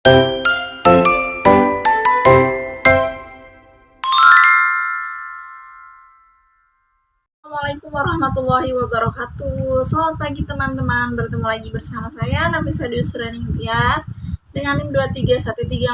Assalamualaikum warahmatullahi wabarakatuh. Selamat pagi teman-teman. Bertemu lagi bersama saya Nafisa Yusrani Tias dengan NIM 231340090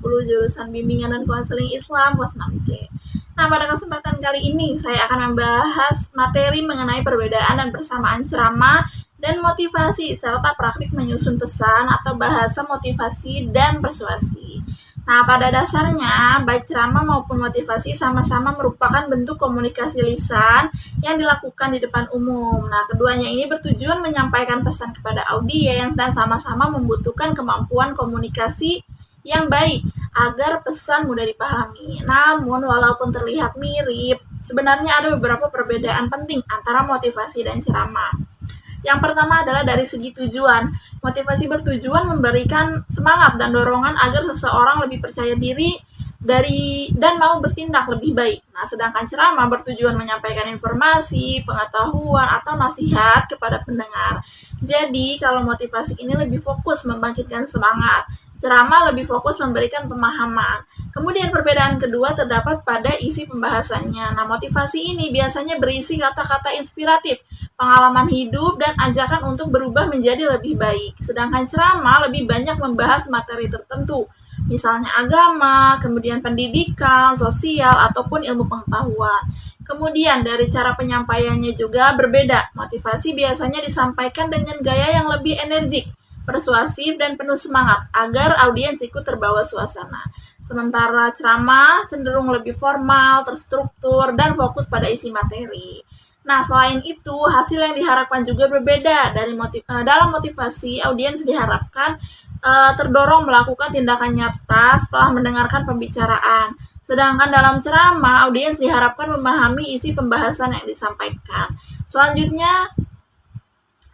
jurusan Bimbingan dan Konseling Islam kelas 6C. Nah, pada kesempatan kali ini saya akan membahas materi mengenai perbedaan dan persamaan ceramah dan motivasi serta praktik menyusun pesan atau bahasa motivasi dan persuasi. Nah, pada dasarnya, baik ceramah maupun motivasi sama-sama merupakan bentuk komunikasi lisan yang dilakukan di depan umum. Nah, keduanya ini bertujuan menyampaikan pesan kepada audiens dan sama-sama membutuhkan kemampuan komunikasi yang baik agar pesan mudah dipahami. Namun, walaupun terlihat mirip, sebenarnya ada beberapa perbedaan penting antara motivasi dan ceramah. Yang pertama adalah dari segi tujuan. Motivasi bertujuan memberikan semangat dan dorongan agar seseorang lebih percaya diri dan mau bertindak lebih baik. Nah, sedangkan ceramah bertujuan menyampaikan informasi, pengetahuan, atau nasihat kepada pendengar. Jadi, kalau motivasi ini lebih fokus membangkitkan semangat, ceramah lebih fokus memberikan pemahaman. Kemudian perbedaan kedua terdapat pada isi pembahasannya. Nah, motivasi ini biasanya berisi kata-kata inspiratif, pengalaman hidup, dan ajakan untuk berubah menjadi lebih baik. Sedangkan ceramah lebih banyak membahas materi tertentu, misalnya agama, kemudian pendidikan, sosial, ataupun ilmu pengetahuan. Kemudian dari cara penyampaiannya juga berbeda. Motivasi biasanya disampaikan dengan gaya yang lebih energik, persuasif, dan penuh semangat agar audiens ikut terbawa suasana. Sementara ceramah cenderung lebih formal, terstruktur, dan fokus pada isi materi. Nah, selain itu, hasil yang diharapkan juga berbeda. Dalam motivasi, audiens diharapkan terdorong melakukan tindakan nyata setelah mendengarkan pembicaraan. Sedangkan dalam ceramah, audiens diharapkan memahami isi pembahasan yang disampaikan. Selanjutnya,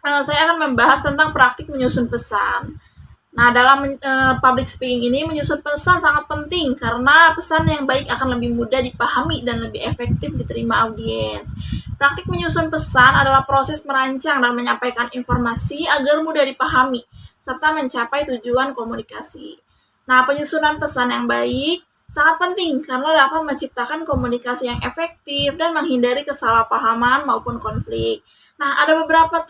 saya akan membahas tentang praktik menyusun pesan. Nah, dalam public speaking ini, menyusun pesan sangat penting karena pesan yang baik akan lebih mudah dipahami dan lebih efektif diterima audiens. Praktik menyusun pesan adalah proses merancang dan menyampaikan informasi agar mudah dipahami, serta mencapai tujuan komunikasi. Nah, penyusunan pesan yang baik sangat penting karena dapat menciptakan komunikasi yang efektif dan menghindari kesalahpahaman maupun konflik. Nah, ada beberapa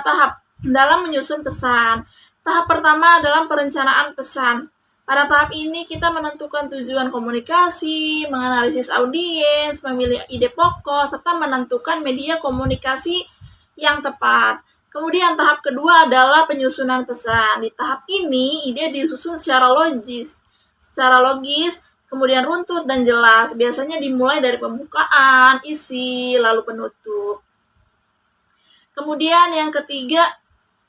tahap dalam menyusun pesan. Tahap pertama adalah perencanaan pesan. Pada tahap ini kita menentukan tujuan komunikasi, menganalisis audiens, memilih ide pokok, serta menentukan media komunikasi yang tepat. Kemudian tahap kedua adalah penyusunan pesan. Di tahap ini ide disusun secara logis, kemudian runtut dan jelas. Biasanya dimulai dari pembukaan, isi, lalu penutup. Kemudian yang ketiga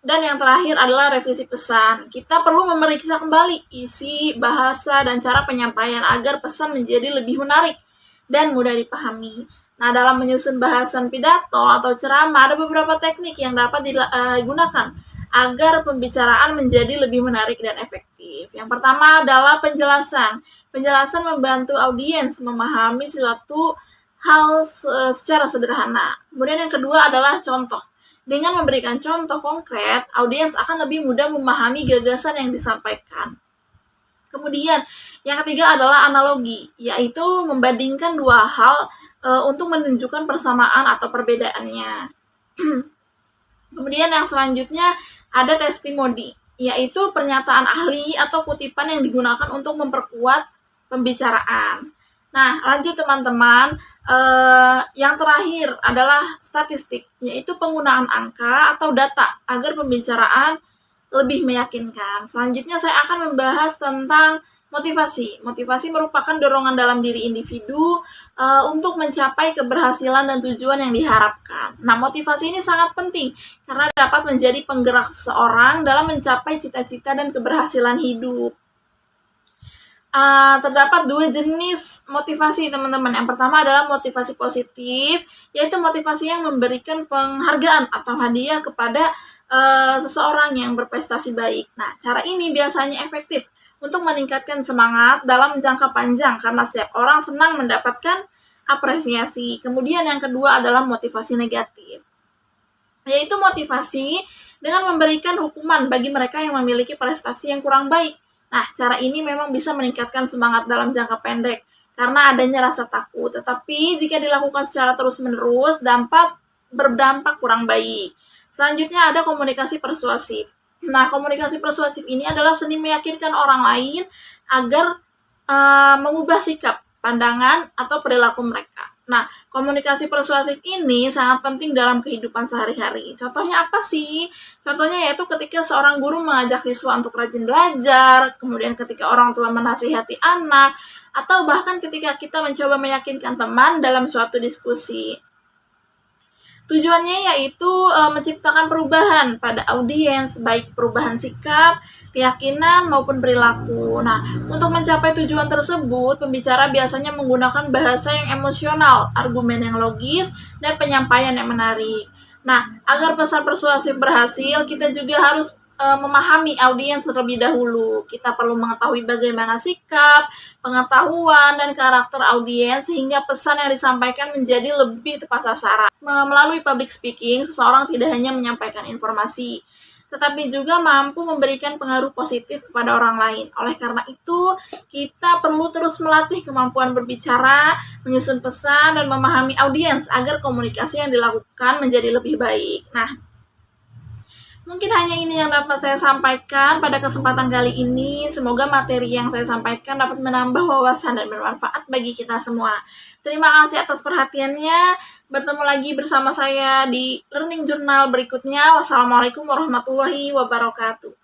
dan yang terakhir adalah revisi pesan. Kita perlu memeriksa kembali isi, bahasa, dan cara penyampaian agar pesan menjadi lebih menarik dan mudah dipahami. Nah, dalam menyusun bahasan pidato atau ceramah, ada beberapa teknik yang dapat digunakan agar pembicaraan menjadi lebih menarik dan efektif. Yang pertama adalah penjelasan. Penjelasan membantu audiens memahami suatu hal secara sederhana. Kemudian yang kedua adalah contoh. Dengan memberikan contoh konkret, audiens akan lebih mudah memahami gagasan yang disampaikan. Kemudian, yang ketiga adalah analogi, yaitu membandingkan dua hal untuk menunjukkan persamaan atau perbedaannya. Kemudian yang selanjutnya ada testimoni, yaitu pernyataan ahli atau kutipan yang digunakan untuk memperkuat pembicaraan. Nah, lanjut teman-teman. Yang terakhir adalah statistik, yaitu penggunaan angka atau data agar pembicaraan lebih meyakinkan. Selanjutnya saya akan membahas tentang motivasi. Motivasi merupakan dorongan dalam diri individu untuk mencapai keberhasilan dan tujuan yang diharapkan. Nah, motivasi ini sangat penting karena dapat menjadi penggerak seseorang dalam mencapai cita-cita dan keberhasilan hidup. Terdapat dua jenis motivasi teman-teman. Yang pertama adalah motivasi positif, yaitu motivasi yang memberikan penghargaan atau hadiah kepada seseorang yang berprestasi baik. Nah, cara ini biasanya efektif untuk meningkatkan semangat dalam jangka panjang karena setiap orang senang mendapatkan apresiasi. Kemudian yang kedua adalah motivasi negatif, yaitu motivasi dengan memberikan hukuman bagi mereka yang memiliki prestasi yang kurang baik. Nah, cara ini memang bisa meningkatkan semangat dalam jangka pendek karena adanya rasa takut. Tetapi jika dilakukan secara terus-menerus, berdampak kurang baik. Selanjutnya ada komunikasi persuasif. Nah, komunikasi persuasif ini adalah seni meyakinkan orang lain agar mengubah sikap, pandangan, atau perilaku mereka. Nah, komunikasi persuasif ini sangat penting dalam kehidupan sehari-hari. Contohnya apa sih? Contohnya yaitu ketika seorang guru mengajak siswa untuk rajin belajar, kemudian ketika orang tua menasihati anak, atau bahkan ketika kita mencoba meyakinkan teman dalam suatu diskusi. Tujuannya yaitu menciptakan perubahan pada audiens, baik perubahan sikap, keyakinan, maupun perilaku. Nah, untuk mencapai tujuan tersebut, pembicara biasanya menggunakan bahasa yang emosional, argumen yang logis, dan penyampaian yang menarik. Nah, agar pesan persuasif berhasil, kita juga harus memahami audiens terlebih dahulu. Kita perlu mengetahui bagaimana sikap, pengetahuan, dan karakter audiens sehingga pesan yang disampaikan menjadi lebih tepat sasaran. Melalui public speaking, seseorang tidak hanya menyampaikan informasi, tetapi juga mampu memberikan pengaruh positif kepada orang lain. Oleh karena itu, kita perlu terus melatih kemampuan berbicara, menyusun pesan, dan memahami audiens agar komunikasi yang dilakukan menjadi lebih baik. Nah, mungkin hanya ini yang dapat saya sampaikan pada kesempatan kali ini. Semoga materi yang saya sampaikan dapat menambah wawasan dan bermanfaat bagi kita semua. Terima kasih atas perhatiannya. Bertemu lagi bersama saya di Learning Journal berikutnya. Wassalamualaikum warahmatullahi wabarakatuh.